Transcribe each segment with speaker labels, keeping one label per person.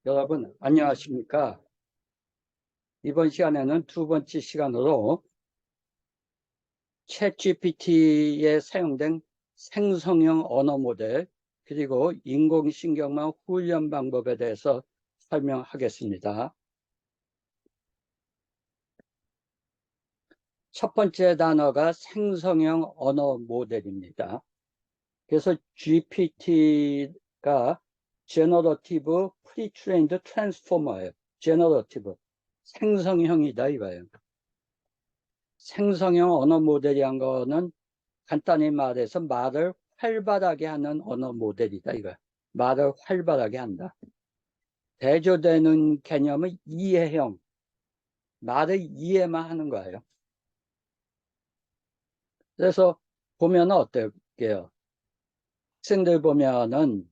Speaker 1: 여러분, 안녕하십니까? 이번 시간에는 두 번째 시간으로 챗GPT에 사용된 생성형 언어 모델, 그리고 인공신경망 훈련 방법에 대해서 설명하겠습니다. 첫 번째 단어가 생성형 언어 모델입니다. 그래서 GPT가 Generative Pre-trained Transformer예요. Generative, 생성형이다 이거예요. 생성형 언어 모델이란 거는 간단히 말해서 말을 활발하게 하는 언어 모델이다 이거야. 말을 활발하게 한다. 대조되는 개념은 이해형, 말을 이해만 하는 거예요. 그래서 보면 어떨게요? 학생들 보면은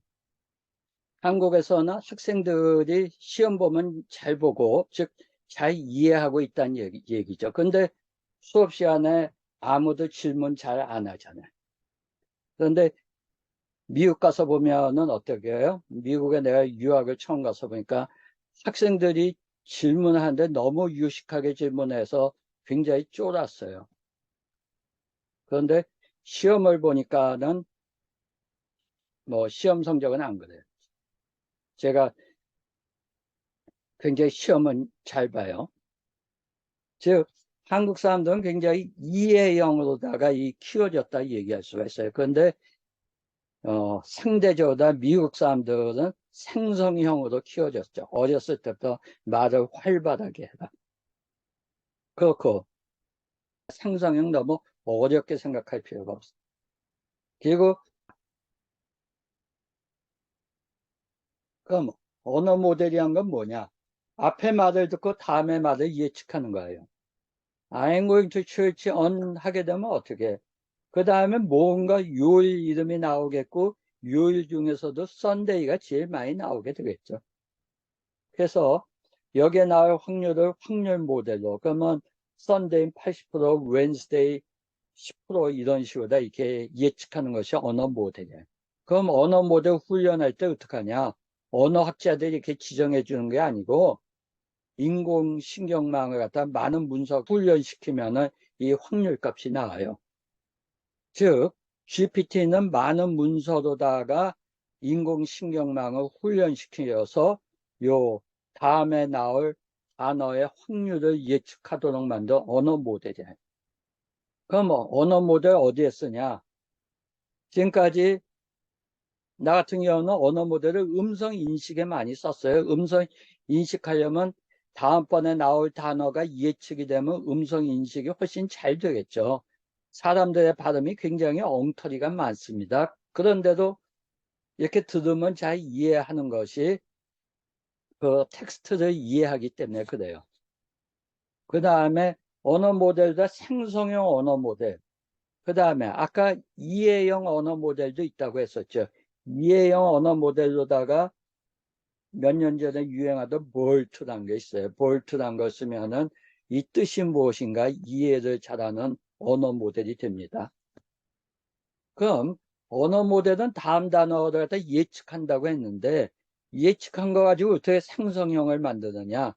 Speaker 1: 한국에서는 학생들이 시험 보면 잘 보고, 즉 잘 이해하고 있다는 얘기죠. 근데 수업 시간에 아무도 질문 잘 안 하잖아요. 그런데 미국 가서 보면은 어떻게 해요? 미국에 내가 유학을 처음 가서 보니까 학생들이 질문하는데 너무 유식하게 질문해서 굉장히 쫄았어요. 그런데 시험을 보니까는 뭐 시험 성적은 안 그래요. 제가 굉장히 시험은 잘 봐요. 즉 한국 사람들은 굉장히 이해형으로다가 키워졌다 얘기할 수가 있어요. 그런데 상대적으로 미국 사람들은 생성형으로 키워졌죠. 어렸을 때부터 말을 활발하게 해라. 그렇고 생성형 너무 어렵게 생각할 필요가 없어. 그리고 그럼 언어 모델이란 건 뭐냐? 앞에 말을 듣고 다음에 말을 예측하는 거예요. I'm going to church on 하게 되면 어떻게? 그 다음에 뭔가 요일 이름이 나오겠고 요일 중에서도 썬데이가 제일 많이 나오게 되겠죠. 그래서 여기에 나올 확률을 확률 모델로, 그러면 썬데이 80%, 웬스데이 10% 이런 식으로 다 이렇게 예측하는 것이 언어 모델이에요. 그럼 언어 모델 훈련할 때 어떡하냐? 언어학자들이 이렇게 지정해 주는 게 아니고 인공신경망을 갖다 많은 문서 훈련시키면은 이 확률값이 나와요. 즉 GPT는 많은 문서로다가 인공신경망을 훈련시켜서 요 다음에 나올 단어의 확률을 예측하도록 만든 언어 모델이에요. 그럼 언어 모델 어디에 쓰냐? 지금까지 나 같은 경우는 언어 모델을 음성 인식에 많이 썼어요. 음성 인식하려면 다음번에 나올 단어가 예측이 되면 음성 인식이 훨씬 잘 되겠죠. 사람들의 발음이 굉장히 엉터리가 많습니다. 그런데도 이렇게 들으면 잘 이해하는 것이 그 텍스트를 이해하기 때문에 그래요. 그 다음에 언어 모델과 생성형 언어 모델. 그 다음에 아까 이해형 언어 모델도 있다고 했었죠. 이해형 언어 모델로다가 몇 년 전에 유행하던 볼트란 게 있어요. 볼트란 걸 쓰면은 이 뜻이 무엇인가 이해를 잘하는 언어 모델이 됩니다. 그럼 언어 모델은 다음 단어를 갖다 예측한다고 했는데 예측한 거 가지고 어떻게 생성형을 만드느냐?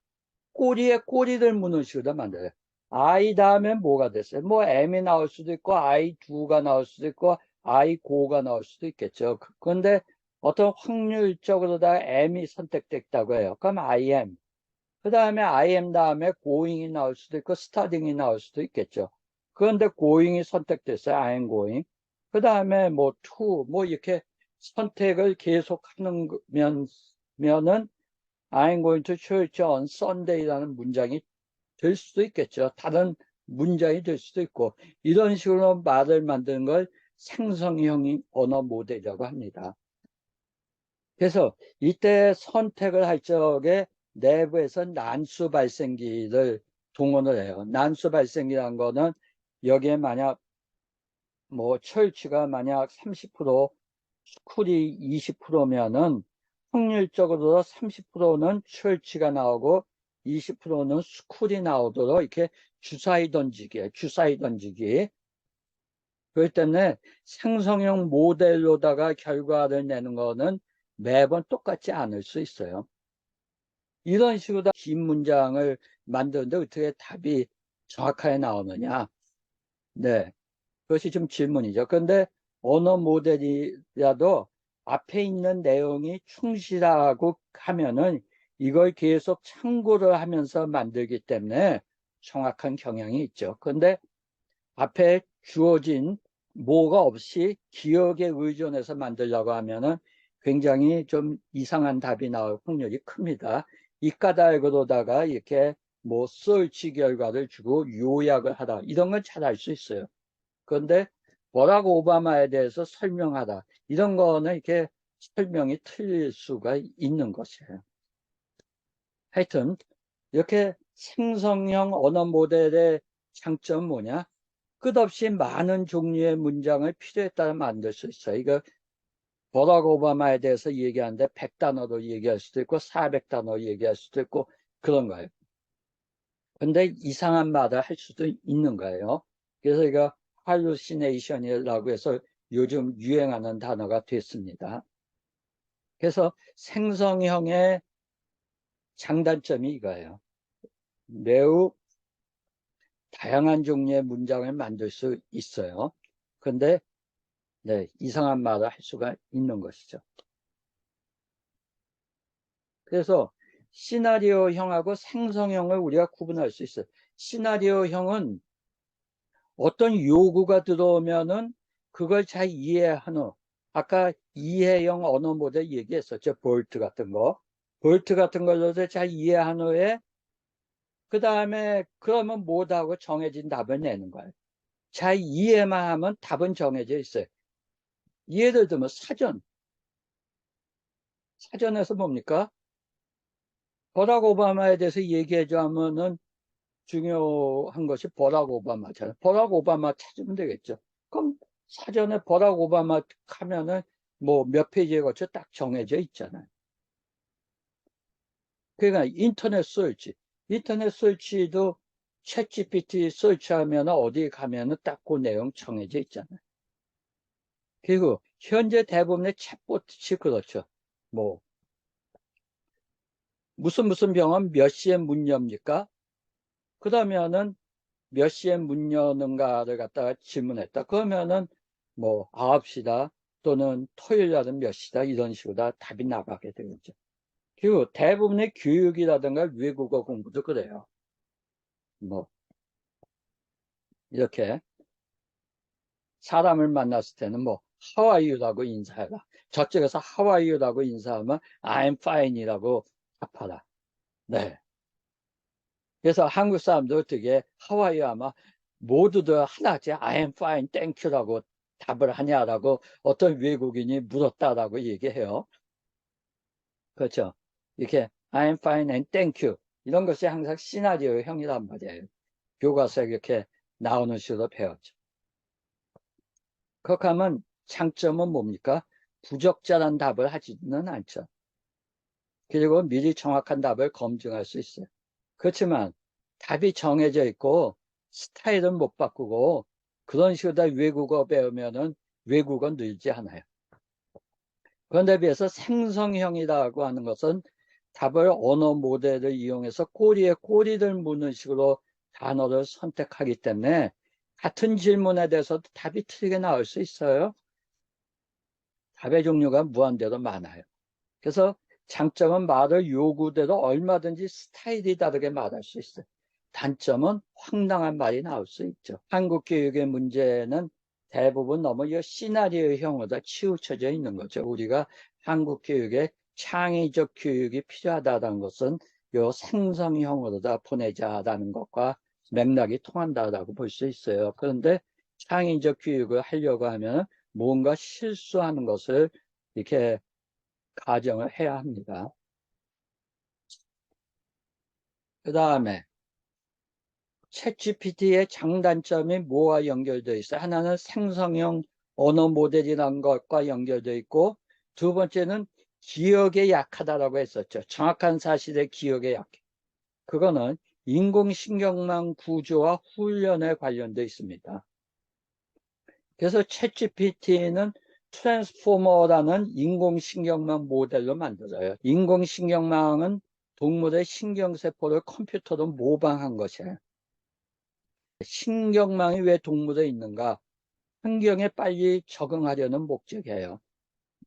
Speaker 1: 꼬리에 꼬리를 무는 식으로 만들어요. I 다음에 뭐가 됐어요? 뭐 M이 나올 수도 있고 I2가 나올 수도 있고 I5가 나올 수도 있겠죠. 그런데 어떤 확률적으로 다 M이 선택됐다고 해요. 그럼 IM. 그 다음에 IM 다음에 going이 나올 수도 있고 starting이 나올 수도 있겠죠. 그런데 going이 선택됐어요. I am going. 그 다음에 뭐 to 뭐 이렇게 선택을 계속 하는 면은 I'm going to church on Sunday라는 문장이 될 수도 있겠죠. 다른 문장이 될 수도 있고 이런 식으로 말을 만드는 걸 생성형 언어 모델이라고 합니다. 그래서 이때 선택을 할 적에 내부에서 난수 발생기를 동원을 해요. 난수 발생기라는 거는 여기에 만약 뭐 철치가 만약 30%, 스쿨이 20%면은 확률적으로 30%는 철치가 나오고 20%는 스쿨이 나오도록 이렇게 주사위 던지기, 주사위 던지기. 그렇기 때문에 생성형 모델로다가 결과를 내는 거는 매번 똑같지 않을 수 있어요. 이런 식으로 다 긴 문장을 만드는데 어떻게 답이 정확하게 나오느냐? 네. 그것이 좀 질문이죠. 그런데 언어 모델이라도 앞에 있는 내용이 충실하고 하면은 이걸 계속 참고를 하면서 만들기 때문에 정확한 경향이 있죠. 그런데 앞에 주어진 뭐가 없이 기억에 의존해서 만들려고 하면은 굉장히 좀 이상한 답이 나올 확률이 큽니다. 이 까닭으로다가 이렇게 뭐 서치 결과를 주고 요약을 하다 이런 건 잘 알 수 있어요. 그런데 버락 오바마에 대해서 설명하다 이런 거는 이렇게 설명이 틀릴 수가 있는 것이에요. 하여튼 이렇게 생성형 언어 모델의 장점은 뭐냐? 끝없이 많은 종류의 문장을 필요에 따라 만들 수 있어요. 이거 버락 오바마에 대해서 얘기하는데 100단어로 얘기할 수도 있고 400단어로 얘기할 수도 있고 그런 거예요. 근데 이상한 말을 할 수도 있는 거예요. 그래서 이거 hallucination이라고 해서 요즘 유행하는 단어가 됐습니다. 그래서 생성형의 장단점이 이거예요. 매우 다양한 종류의 문장을 만들 수 있어요. 근데 네, 이상한 말을 할 수가 있는 것이죠. 그래서 시나리오형하고 생성형을 우리가 구분할 수 있어요. 시나리오형은 어떤 요구가 들어오면은 그걸 잘 이해한 후, 아까 이해형 언어 모델 얘기했었죠. 볼트 같은 거. 볼트 같은 걸로도 잘 이해한 후에 그 다음에 그러면 뭐다고 정해진 답을 내는 거예요. 잘 이해만 하면 답은 정해져 있어요. 예를 들면 사전에서 뭡니까? 버락 오바마에 대해서 얘기해줘 하면은 중요한 것이 버락 오바마잖아요. 버락 오바마 찾으면 되겠죠. 그럼 사전에 버락 오바마 하면은 뭐 몇 페이지에 걸쳐 딱 정해져 있잖아요. 그러니까 인터넷 설치도 챗 GPT 설치하면 어디 가면은 딱 그 내용 정해져 있잖아요. 그리고 현재 대부분의 챗봇이 그렇죠. 뭐 무슨 병원 몇 시에 문 엽니까? 그러면은 몇 시에 문 여는가를 갖다가 질문했다. 그러면은 뭐 9시다 또는 토요일 날은 몇 시다 이런 식으로 다 답이 나가게 되겠죠. 그리고 대부분의 교육이라든가 외국어 공부도 그래요. 뭐 이렇게 사람을 만났을 때는 뭐 How are you라고 인사해라. 저쪽에서 How are you라고 인사하면 I'm fine이라고 답하라. 네. 그래서 한국 사람들 어떻게 How are you 아마 모두들 하나같이 I'm fine, thank you라고 답을 하냐라고 어떤 외국인이 물었다라고 얘기해요. 그렇죠. 이렇게 I'm fine and thank you 이런 것이 항상 시나리오형이란 말이에요. 교과서에 이렇게 나오는 식으로 배웠죠. 그렇게 하면 장점은 뭡니까? 부적절한 답을 하지는 않죠. 그리고 미리 정확한 답을 검증할 수 있어요. 그렇지만 답이 정해져 있고 스타일은 못 바꾸고 그런 식으로 다 외국어 배우면은 외국어 늘지 않아요. 그런데 비해서 생성형이라고 하는 것은 답을 언어 모델을 이용해서 꼬리에 꼬리를 무는 식으로 단어를 선택하기 때문에 같은 질문에 대해서도 답이 틀리게 나올 수 있어요. 답의 종류가 무한대로 많아요. 그래서 장점은 말을 요구대로 얼마든지 스타일이 다르게 말할 수 있어요. 단점은 황당한 말이 나올 수 있죠. 한국 교육의 문제는 대부분 너무 이 시나리오형으로 치우쳐져 있는 거죠. 우리가 한국 교육에 창의적 교육이 필요하다는 것은 요 생성형으로 다 보내자라는 것과 맥락이 통한다라고 볼 수 있어요. 그런데 창의적 교육을 하려고 하면 뭔가 실수하는 것을 이렇게 가정을 해야 합니다. 그 다음에 챗GPT의 장단점이 뭐와 연결되어 있어요? 하나는 생성형 언어 모델이라는 것과 연결되어 있고 두 번째는 기억에 약하다라고 했었죠. 정확한 사실의 기억에 약해. 그거는 인공신경망 구조와 훈련에 관련되어 있습니다. 그래서 챗GPT는 트랜스포머라는 인공신경망 모델로 만들어요. 인공신경망은 동물의 신경세포를 컴퓨터로 모방한 것이에요. 신경망이 왜 동물에 있는가? 환경에 빨리 적응하려는 목적이에요.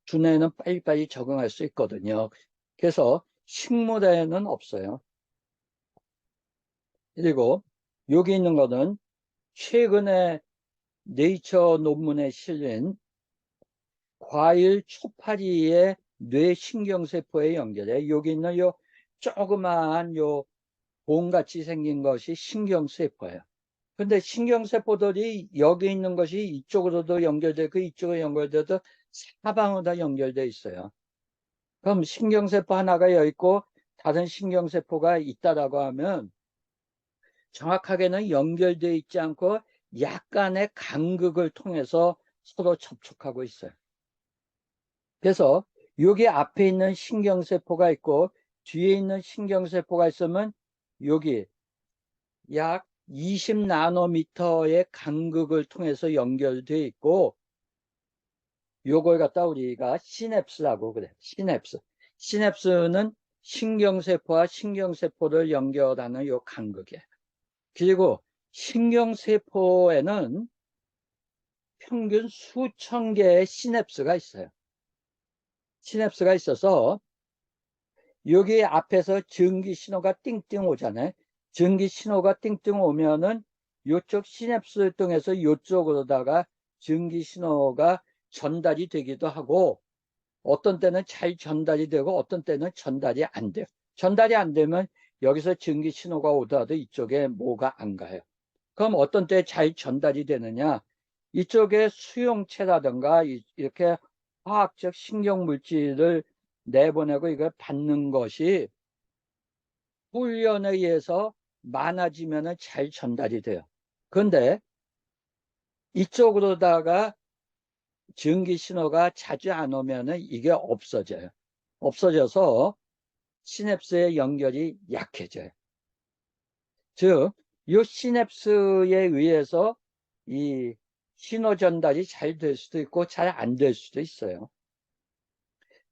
Speaker 1: 두뇌는 빨리빨리 적응할 수 있거든요. 그래서 식물에는 없어요. 그리고 여기 있는 거는 최근에 네이처 논문에 실린 과일 초파리의 뇌신경세포에 연결해. 여기 있는 요 조그마한 요 봉같이 생긴 것이 신경세포예요. 근데 신경세포들이 여기 있는 것이 이쪽으로도 연결되고 이쪽으로 연결돼도 사방으로 다 연결돼 있어요. 그럼 신경세포 하나가 여기 있고 다른 신경세포가 있다라고 하면 정확하게는 연결되어 있지 않고 약간의 간극을 통해서 서로 접촉하고 있어요. 그래서 여기 앞에 있는 신경세포가 있고 뒤에 있는 신경세포가 있으면 여기 약 20나노미터의 간극을 통해서 연결되어 있고 요걸 갖다 우리가 시냅스라고 그래. 시냅스. 시냅스는 신경세포와 신경세포를 연결하는 요 간극이에요. 그리고 신경세포에는 평균 수천 개의 시냅스가 있어요. 시냅스가 있어서 여기 앞에서 전기 신호가 띵띵 오잖아요. 전기 신호가 띵띵 오면은 요쪽 시냅스를 통해서 요쪽으로다가 전기 신호가 전달이 되기도 하고 어떤 때는 잘 전달이 되고 어떤 때는 전달이 안 돼요. 전달이 안 되면 여기서 전기 신호가 오더라도 이쪽에 뭐가 안 가요. 그럼 어떤 때 잘 전달이 되느냐? 이쪽에 수용체라든가 이렇게 화학적 신경물질을 내보내고 이걸 받는 것이 훈련에 의해서 많아지면 잘 전달이 돼요. 그런데 이쪽으로다가 전기 신호가 자주 안 오면 이게 없어져요. 없어져서 시냅스의 연결이 약해져요. 즉, 이 시냅스에 의해서 이 신호 전달이 잘 될 수도 있고 잘 안 될 수도 있어요.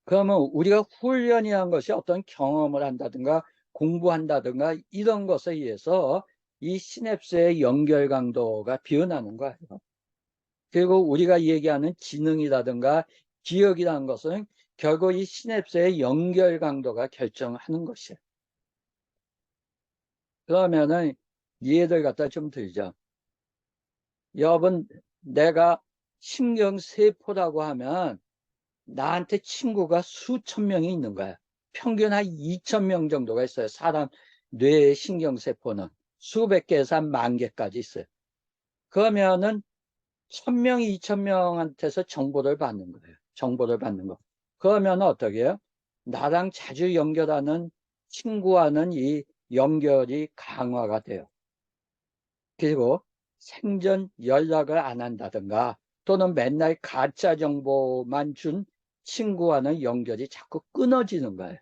Speaker 1: 그러면 우리가 훈련이라는 것이 어떤 경험을 한다든가 공부한다든가 이런 것에 의해서 이 시냅스의 연결 강도가 변하는 거예요. 그리고 우리가 얘기하는 지능이라든가 기억이라는 것은 결국 이 시냅스의 연결 강도가 결정하는 것이에요. 그러면은 예를 갖다 좀 들죠. 여러분, 내가 신경세포라고 하면 나한테 친구가 수천 명이 있는 거야. 평균 한 2,000명 정도가 있어요. 사람 뇌의 신경세포는 수백 개에서 한 만 개까지 있어요. 그러면은 1,000명, 2,000명한테서 정보를 받는 거예요. 정보를 받는 거. 그러면 어떻게 해요? 나랑 자주 연결하는 친구와는 이 연결이 강화가 돼요. 그리고 생전 연락을 안 한다든가 또는 맨날 가짜 정보만 준 친구와는 연결이 자꾸 끊어지는 거예요.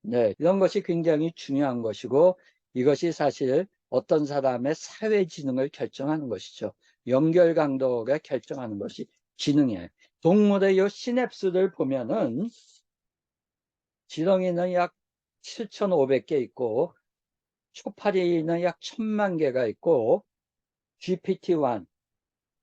Speaker 1: 네, 이런 것이 굉장히 중요한 것이고 이것이 사실 어떤 사람의 사회 지능을 결정하는 것이죠. 연결 강도가 결정하는 것이 지능이에요. 동물의 이 시냅스를 보면은 지렁이는 약 7,500개 있고 초파리는 약 1,000만 개가 있고 GPT-1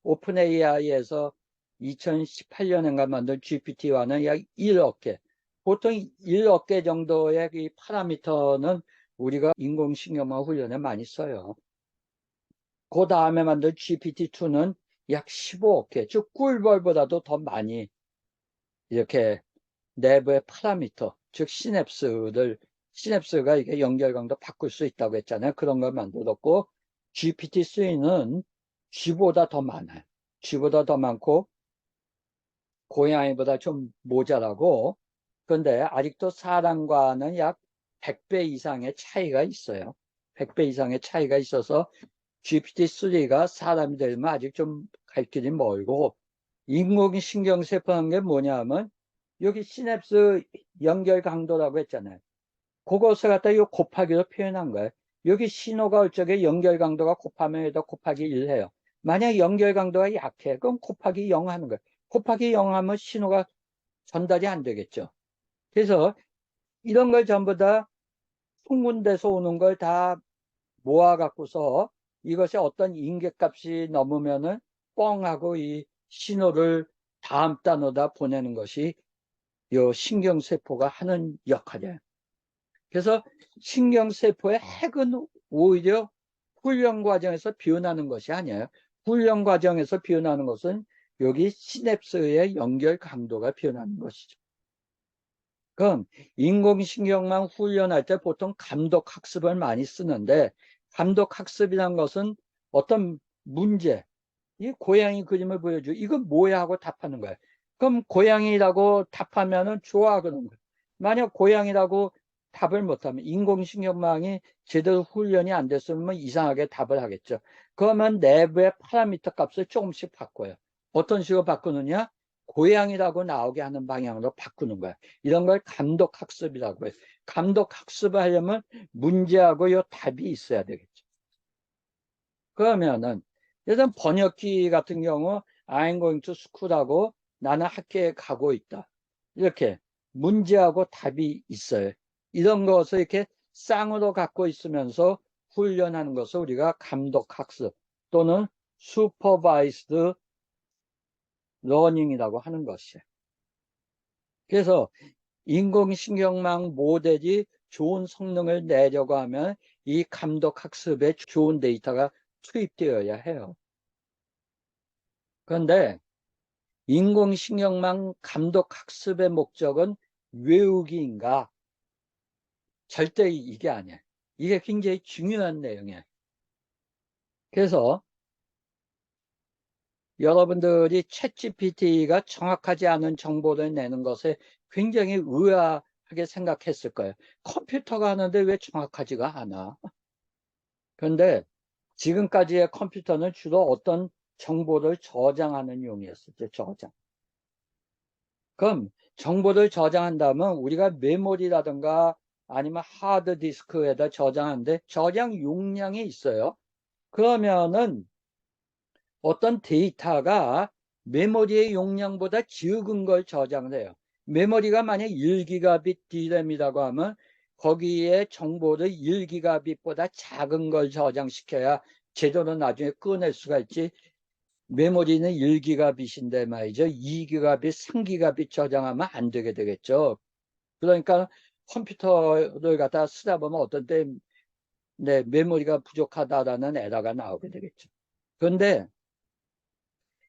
Speaker 1: 오픈 AI에서 2018년인가 만든 GPT-1은 약 1억 개. 보통 1억 개 정도의 이 파라미터는 우리가 인공신경망 훈련에 많이 써요. 그 다음에 만든 GPT-2는 약 15억 개, 즉 꿀벌보다도 더 많이 이렇게 내부의 파라미터, 즉 시냅스가 이게 연결 강도 바꿀 수 있다고 했잖아요. 그런 걸 만들었고 GPT-3는 G보다 더 많아요. G보다 더 많고 고양이보다 좀 모자라고 그런데 아직도 사람과는 약 100배 이상의 차이가 있어요. 100배 이상의 차이가 있어서 GPT-3가 사람이 되면 아직 좀 갈 길이 멀고 인공신경세포라는 게 뭐냐면 여기 시냅스 연결 강도라고 했잖아요. 그것을 갖다 이 곱하기로 표현한 거예요. 여기 신호가 올 적에 연결 강도가 곱하면 여기다 곱하기 1 해요. 만약 연결 강도가 약해, 그럼 곱하기 0 하는 거예요. 곱하기 0 하면 신호가 전달이 안 되겠죠. 그래서 이런 걸 전부 다 통군돼서 오는 걸 다 모아 갖고서 이것이 어떤 인계값이 넘으면은 뻥 하고 이 신호를 다음 단어다 보내는 것이 요 신경세포가 하는 역할이에요. 그래서 신경세포의 핵은 오히려 훈련 과정에서 비어나는 것이 아니에요. 훈련 과정에서 비어나는 것은 여기 시냅스의 연결 강도가 비어나는 것이죠. 그럼 인공신경망 훈련할 때 보통 감독학습을 많이 쓰는데, 감독학습이란 것은 어떤 문제, 이 고양이 그림을 보여줘. 이건 뭐야 하고 답하는 거야. 그럼 고양이라고 답하면은 좋아 그러는 거야. 만약 고양이라고 답을 못하면, 인공신경망이 제대로 훈련이 안 됐으면 이상하게 답을 하겠죠. 그러면 내부의 파라미터 값을 조금씩 바꿔요. 어떤 식으로 바꾸느냐? 고양이라고 나오게 하는 방향으로 바꾸는 거야. 이런 걸 감독학습이라고 해요. 감독학습을 하려면 문제하고 요 답이 있어야 되겠죠. 그러면은 예전 번역기 같은 경우 I'm going to school하고 나는 학교에 가고 있다. 이렇게 문제하고 답이 있어요. 이런 것을 이렇게 쌍으로 갖고 있으면서 훈련하는 것을 우리가 감독학습 또는 supervised learning이라고 하는 것이에요. 그래서 인공신경망 모델이 좋은 성능을 내려고 하면 이 감독학습에 좋은 데이터가 투입되어야 해요. 그런데 인공신경망 감독학습의 목적은 외우기인가? 절대 이게 아니야. 이게 굉장히 중요한 내용이야. 그래서 여러분들이 챗GPT가 정확하지 않은 정보를 내는 것에 굉장히 의아하게 생각했을 거예요. 컴퓨터가 하는데 왜 정확하지가 않아? 그런데 지금까지의 컴퓨터는 주로 어떤 정보를 저장하는 용이었었죠. 저장. 그럼 정보를 저장한다면 우리가 메모리라든가 아니면 하드디스크에다 저장하는데 저장 용량이 있어요. 그러면은 어떤 데이터가 메모리의 용량보다 적은 걸 저장을 해요. 메모리가 만약 1기가빗 D램이라고 하면 거기에 정보를 1기가빗보다 작은 걸 저장시켜야 제대로 나중에 꺼낼 수가 있지. 메모리는 1기가빗인데 말이죠. 2기가빗, 3기가빗 저장하면 안 되게 되겠죠. 그러니까 컴퓨터를 갖다 쓰다 보면 어떤 때 메모리가 부족하다라는 에러가 나오게 되겠죠. 그런데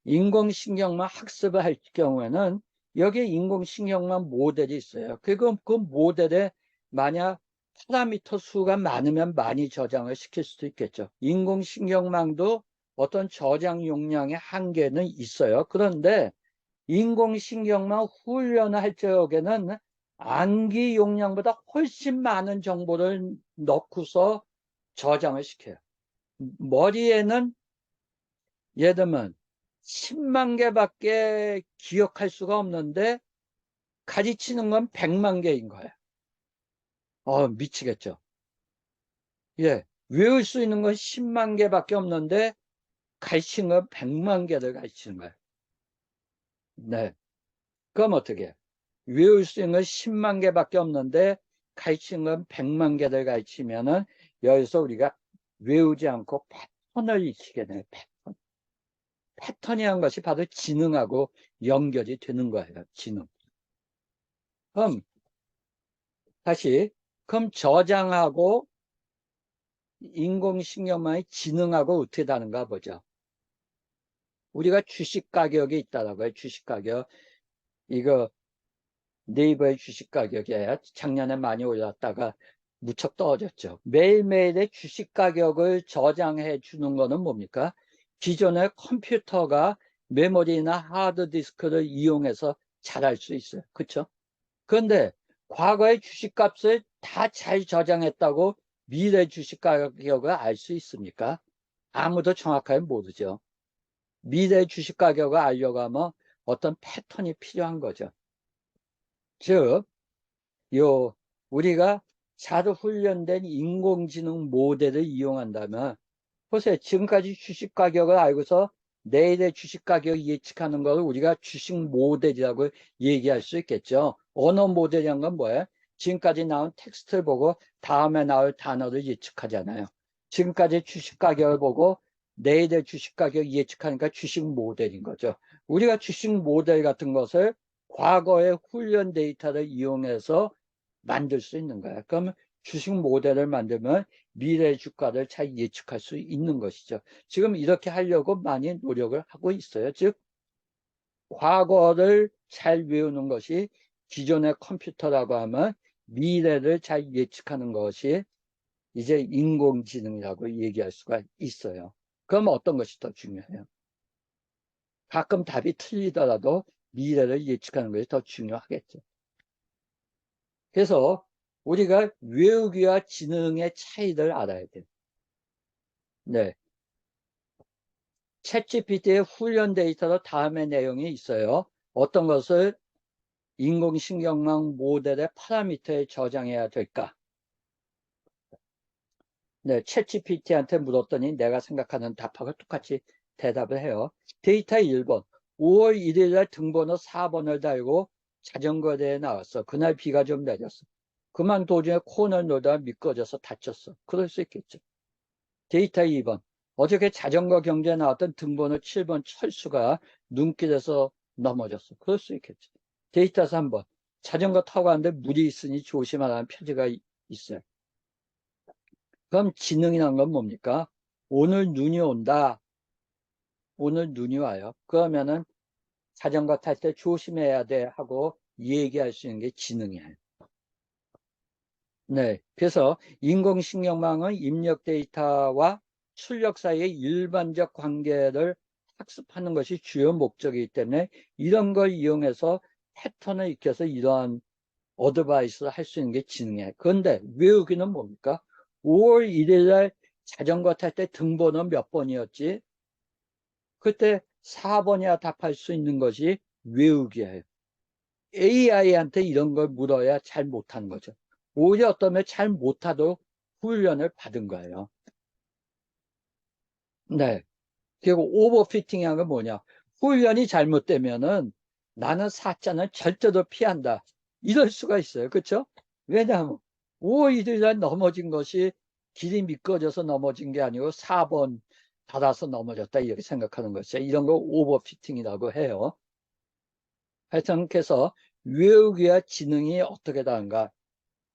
Speaker 1: 인공신경망 학습을 할 경우에는 여기에 인공신경망 모델이 있어요. 그리고 그 모델에 만약 파라미터 수가 많으면 많이 저장을 시킬 수도 있겠죠. 인공신경망도 어떤 저장 용량의 한계는 있어요. 그런데 인공신경망 훈련을 할 적에는 암기 용량보다 훨씬 많은 정보를 넣고서 저장을 시켜요. 머리에는 예를 들면 10만 개밖에 기억할 수가 없는데 가르치는 건 100만 개인 거예요. 미치겠죠. 예. 외울 수 있는 건 10만 개밖에 없는데 가르치는 건 100만 개를 가르치는 거예요. 네. 그럼 어떻게 해요? 외울 수 있는 건 10만 개밖에 없는데 가르치는 건 100만 개를 가르치면은 여기서 우리가 외우지 않고 패턴을 익히게 돼요. 패턴. 패턴이라는 것이 바로 지능하고 연결이 되는 거예요. 지능. 그럼 다시 그럼 저장하고 인공신경망의 지능하고 어떻게 다른가 보죠. 우리가 주식 가격이 있다라고요. 주식 가격. 이거 네이버의 주식 가격이 작년에 많이 올랐다가 무척 떨어졌죠. 매일매일의 주식 가격을 저장해 주는 거는 뭡니까? 기존의 컴퓨터가 메모리나 하드디스크를 이용해서 잘할 수 있어요. 그렇죠? 그런데 과거의 주식값을 다 잘 저장했다고 미래 주식 가격을 알 수 있습니까? 아무도 정확하게 모르죠. 미래 주식 가격을 알려고 하면 어떤 패턴이 필요한 거죠. 즉, 우리가 잘 훈련된 인공지능 모델을 이용한다면, 보세요. 지금까지 주식 가격을 알고서 내일의 주식 가격을 예측하는 걸 우리가 주식 모델이라고 얘기할 수 있겠죠. 언어 모델이란 건 뭐예요? 지금까지 나온 텍스트를 보고 다음에 나올 단어를 예측하잖아요. 지금까지 주식 가격을 보고 내일의 주식 가격 예측하니까 주식 모델인 거죠. 우리가 주식 모델 같은 것을 과거의 훈련 데이터를 이용해서 만들 수 있는 거야. 그러면 주식 모델을 만들면 미래 주가를 잘 예측할 수 있는 것이죠. 지금 이렇게 하려고 많이 노력을 하고 있어요. 즉, 과거를 잘 외우는 것이 기존의 컴퓨터라고 하면 미래를 잘 예측하는 것이 이제 인공지능이라고 얘기할 수가 있어요. 그럼 어떤 것이 더 중요해요? 가끔 답이 틀리더라도 미래를 예측하는 것이 더 중요하겠죠. 그래서 우리가 외우기와 지능의 차이를 알아야 돼요. 네. 챗GPT의 훈련 데이터로 다음의 내용이 있어요. 어떤 것을 인공신경망 모델의 파라미터에 저장해야 될까? 네, 챗GPT한테 물었더니 내가 생각하는 답하고 똑같이 대답을 해요. 데이터 1번. 5월 1일날 등번호 4번을 달고 자전거대에 나왔어. 그날 비가 좀 내렸어. 그만 도중에 코너를 놀다가 미끄러져서 다쳤어. 그럴 수 있겠죠. 데이터 2번. 어저께 자전거 경주에 나왔던 등번호 7번 철수가 눈길에서 넘어졌어. 그럴 수 있겠죠. 데이터 3번. 자전거 타고 가는데 물이 있으니 조심하라는 표지가 있어요. 그럼 지능이란 건 뭡니까? 오늘 눈이 온다. 오늘 눈이 와요. 그러면은 자전거 탈 때 조심해야 돼 하고 얘기할 수 있는 게 지능이에요. 네. 그래서 인공신경망은 입력 데이터와 출력 사이의 일반적 관계를 학습하는 것이 주요 목적이기 때문에 이런 걸 이용해서 패턴을 익혀서 이러한 어드바이스를 할 수 있는 게 지능이에요. 그런데 외우기는 뭡니까? 5월 1일 날 자전거 탈 때 등번호 몇 번이었지? 그때 4번이야 답할 수 있는 것이 외우기예요. AI한테 이런 걸 물어야 잘 못하는 거죠. 오히려 어떠면 잘 못하도록 훈련을 받은 거예요. 네. 그리고 오버피팅이라는 건 뭐냐? 훈련이 잘못되면은 나는 사자는 절대로 피한다. 이럴 수가 있어요. 그렇죠? 왜냐하면 5월 1일 날 넘어진 것이 길이 미끄러져서 넘어진 게 아니고 4번 닫아서 넘어졌다 이렇게 생각하는 것이죠. 이런 거 오버피팅이라고 해요. 하여튼 그래서 외우기와 지능이 어떻게 다른가?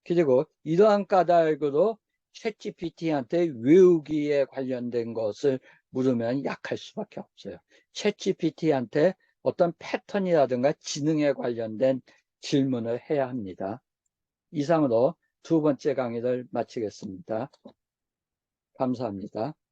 Speaker 1: 그리고 이러한 까닭으로 챗GPT한테 외우기에 관련된 것을 물으면 약할 수밖에 없어요. 챗GPT한테 어떤 패턴이라든가 지능에 관련된 질문을 해야 합니다. 이상으로 두 번째 강의를 마치겠습니다. 감사합니다.